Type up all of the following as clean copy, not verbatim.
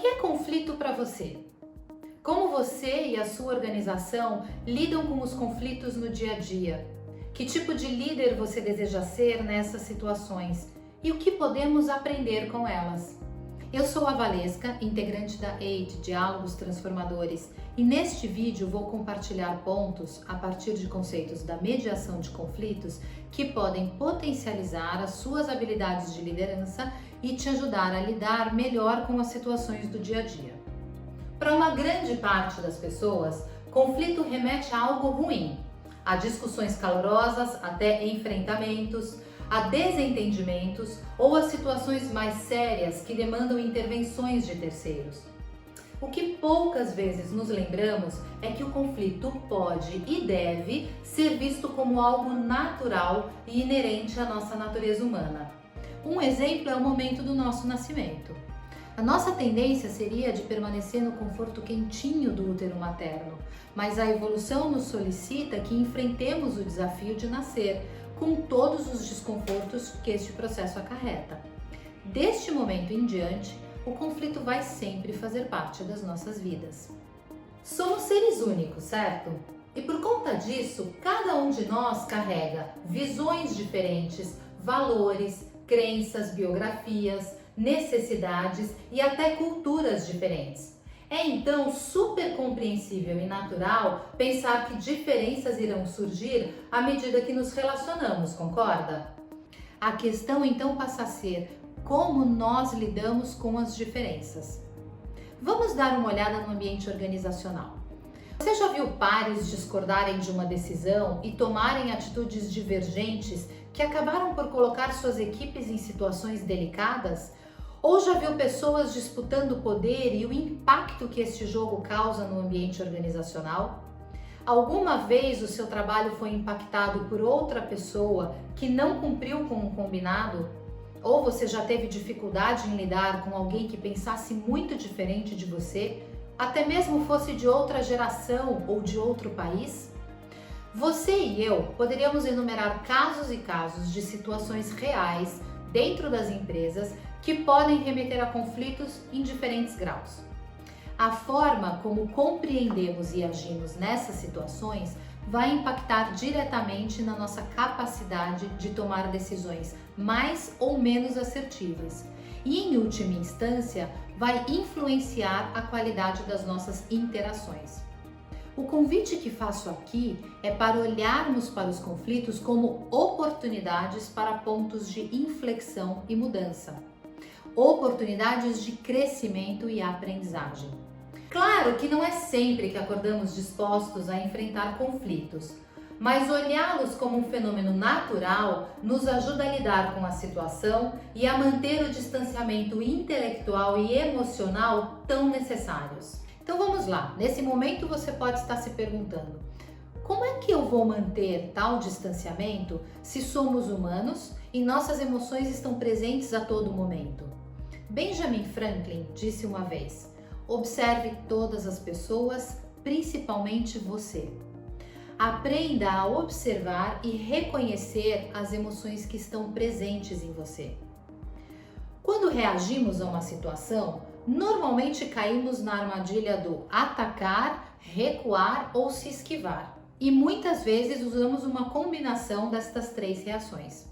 que é conflito para você? Como você e a sua organização lidam com os conflitos no dia a dia? Que tipo de líder você deseja ser nessas situações? E o que podemos aprender com elas? Eu sou a Valesca, integrante da AID, Diálogos Transformadores, e neste vídeo vou compartilhar pontos a partir de conceitos da mediação de conflitos que podem potencializar as suas habilidades de liderança e te ajudar a lidar melhor com as situações do dia a dia. Para uma grande parte das pessoas, conflito remete a algo ruim, a discussões calorosas, até enfrentamentos, a desentendimentos ou a situações mais sérias que demandam intervenções de terceiros. O que poucas vezes nos lembramos é que o conflito pode e deve ser visto como algo natural e inerente à nossa natureza humana. Um exemplo é o momento do nosso nascimento. A nossa tendência seria de permanecer no conforto quentinho do útero materno, mas a evolução nos solicita que enfrentemos o desafio de nascer, com todos os desconfortos que este processo acarreta. Deste momento em diante, o conflito vai sempre fazer parte das nossas vidas. Somos seres únicos, certo? E por conta disso, cada um de nós carrega visões diferentes, valores, crenças, biografias, necessidades e até culturas diferentes. É então super compreensível e natural pensar que diferenças irão surgir à medida que nos relacionamos, concorda? A questão então passa a ser como nós lidamos com as diferenças. Vamos dar uma olhada no ambiente organizacional. Você já viu pares discordarem de uma decisão e tomarem atitudes divergentes que acabaram por colocar suas equipes em situações delicadas? Ou já viu pessoas disputando poder e o impacto que este jogo causa no ambiente organizacional? Alguma vez o seu trabalho foi impactado por outra pessoa que não cumpriu com o combinado? Ou você já teve dificuldade em lidar com alguém que pensasse muito diferente de você, até mesmo fosse de outra geração ou de outro país? Você e eu poderíamos enumerar casos e casos de situações reais dentro das empresas que podem remeter a conflitos em diferentes graus. A forma como compreendemos e agimos nessas situações vai impactar diretamente na nossa capacidade de tomar decisões mais ou menos assertivas e, em última instância, vai influenciar a qualidade das nossas interações. O convite que faço aqui é para olharmos para os conflitos como oportunidades para pontos de inflexão e mudança, oportunidades de crescimento e aprendizagem. Claro que não é sempre que acordamos dispostos a enfrentar conflitos, mas olhá-los como um fenômeno natural nos ajuda a lidar com a situação e a manter o distanciamento intelectual e emocional tão necessários. Então vamos lá, nesse momento você pode estar se perguntando: como é que eu vou manter tal distanciamento se somos humanos e nossas emoções estão presentes a todo momento? Benjamin Franklin disse uma vez: observe todas as pessoas, principalmente você. Aprenda a observar e reconhecer as emoções que estão presentes em você. Quando reagimos a uma situação, normalmente caímos na armadilha do atacar, recuar ou se esquivar. E muitas vezes usamos uma combinação destas três reações.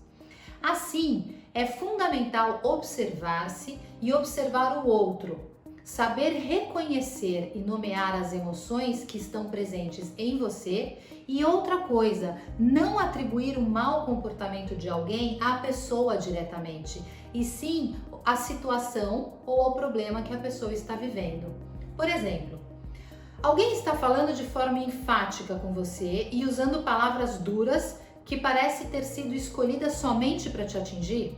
Assim, é fundamental observar-se e observar o outro, saber reconhecer e nomear as emoções que estão presentes em você e outra coisa, não atribuir o mau comportamento de alguém à pessoa diretamente, e sim à situação ou ao problema que a pessoa está vivendo. Por exemplo, alguém está falando de forma enfática com você e usando palavras duras que parece ter sido escolhidas somente para te atingir?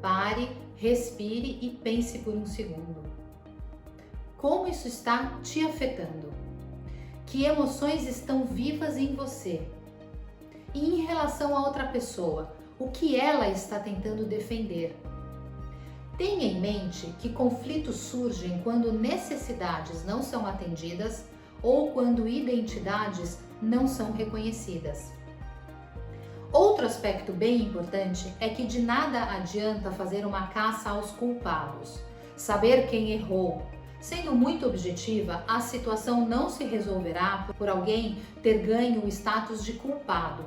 Pare, respire e pense por um segundo. Como isso está te afetando? Que emoções estão vivas em você? E em relação a outra pessoa, o que ela está tentando defender? Tenha em mente que conflitos surgem quando necessidades não são atendidas ou quando identidades não são reconhecidas. Outro aspecto bem importante é que de nada adianta fazer uma caça aos culpados. saber quem errou. Sendo muito objetiva, a situação não se resolverá por alguém ter ganho o status de culpado.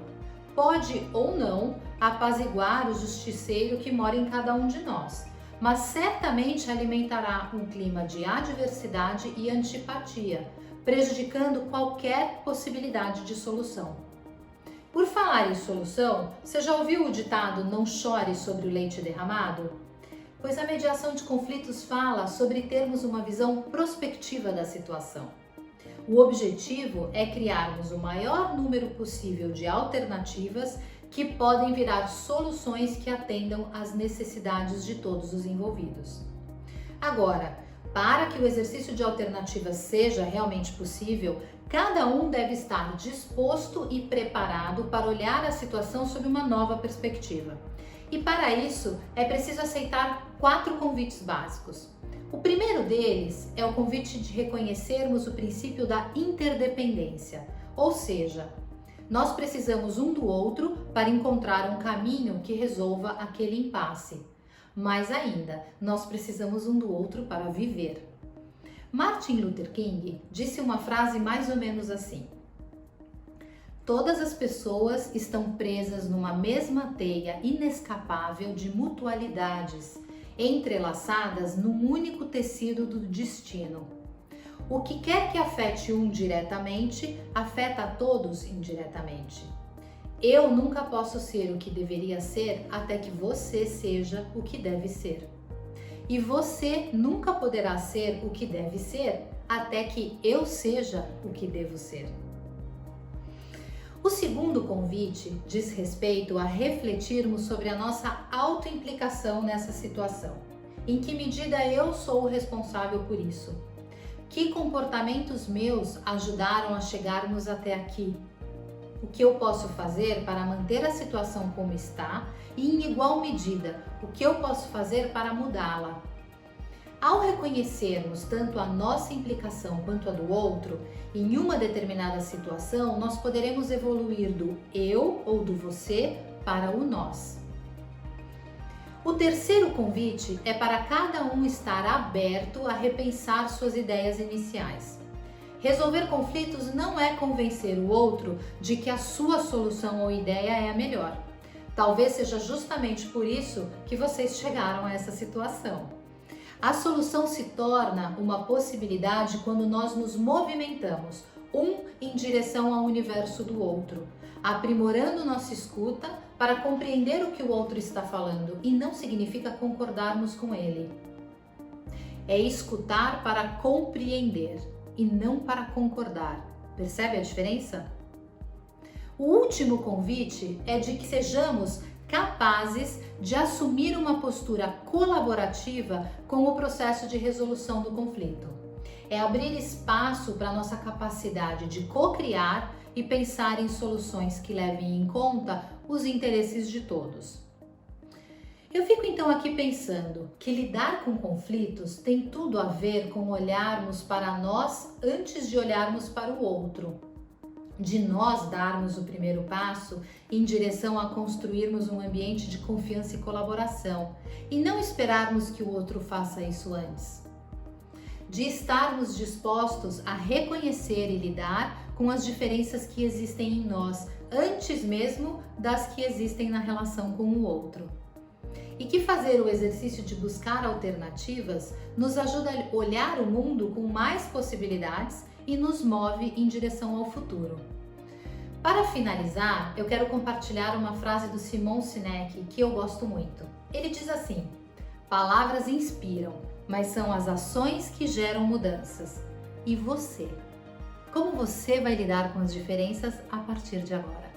Pode ou não apaziguar o justiceiro que mora em cada um de nós, mas certamente alimentará um clima de adversidade e antipatia, prejudicando qualquer possibilidade de solução. Por falar em solução, você já ouviu o ditado "não chore sobre o leite derramado"? Pois a mediação de conflitos fala sobre termos uma visão prospectiva da situação. O objetivo é criarmos o maior número possível de alternativas que podem virar soluções que atendam às necessidades de todos os envolvidos. Agora, para que o exercício de alternativas seja realmente possível, cada um deve estar disposto e preparado para olhar a situação sob uma nova perspectiva. E para isso, é preciso aceitar 4 convites básicos. O primeiro deles é o convite de reconhecermos o princípio da interdependência, ou seja, nós precisamos um do outro para encontrar um caminho que resolva aquele impasse. Mais ainda, nós precisamos um do outro para viver. Martin Luther King disse uma frase mais ou menos assim: todas as pessoas estão presas numa mesma teia inescapável de mutualidades, entrelaçadas num único tecido do destino. O que quer que afete um diretamente, afeta a todos indiretamente. Eu nunca posso ser o que deveria ser até que você seja o que deve ser. E você nunca poderá ser o que deve ser até que eu seja o que devo ser. O segundo convite diz respeito a refletirmos sobre a nossa autoimplicação nessa situação. Em que medida eu sou o responsável por isso? Que comportamentos meus ajudaram a chegarmos até aqui? O que eu posso fazer para manter a situação como está e, em igual medida, o que eu posso fazer para mudá-la? Ao reconhecermos tanto a nossa implicação quanto a do outro, em uma determinada situação, nós poderemos evoluir do eu ou do você para o nós. O terceiro convite é para cada um estar aberto a repensar suas ideias iniciais. Resolver conflitos não é convencer o outro de que a sua solução ou ideia é a melhor. Talvez seja justamente por isso que vocês chegaram a essa situação. A solução se torna uma possibilidade quando nós nos movimentamos, um em direção ao universo do outro, aprimorando nossa escuta para compreender o que o outro está falando, e não significa concordarmos com ele. É escutar para compreender e não para concordar. Percebe a diferença? O último convite é de que sejamos capazes de assumir uma postura colaborativa com o processo de resolução do conflito. É abrir espaço para a nossa capacidade de co-criar e pensar em soluções que levem em conta os interesses de todos. Eu fico então aqui pensando que lidar com conflitos tem tudo a ver com olharmos para nós antes de olharmos para o outro, de nós darmos o primeiro passo em direção a construirmos um ambiente de confiança e colaboração e não esperarmos que o outro faça isso antes. De estarmos dispostos a reconhecer e lidar com as diferenças que existem em nós antes mesmo das que existem na relação com o outro. E que fazer o exercício de buscar alternativas nos ajuda a olhar o mundo com mais possibilidades e nos move em direção ao futuro. Para finalizar, eu quero compartilhar uma frase do Simon Sinek que eu gosto muito. Ele diz assim: palavras inspiram, mas são as ações que geram mudanças. E você? Como você vai lidar com as diferenças a partir de agora?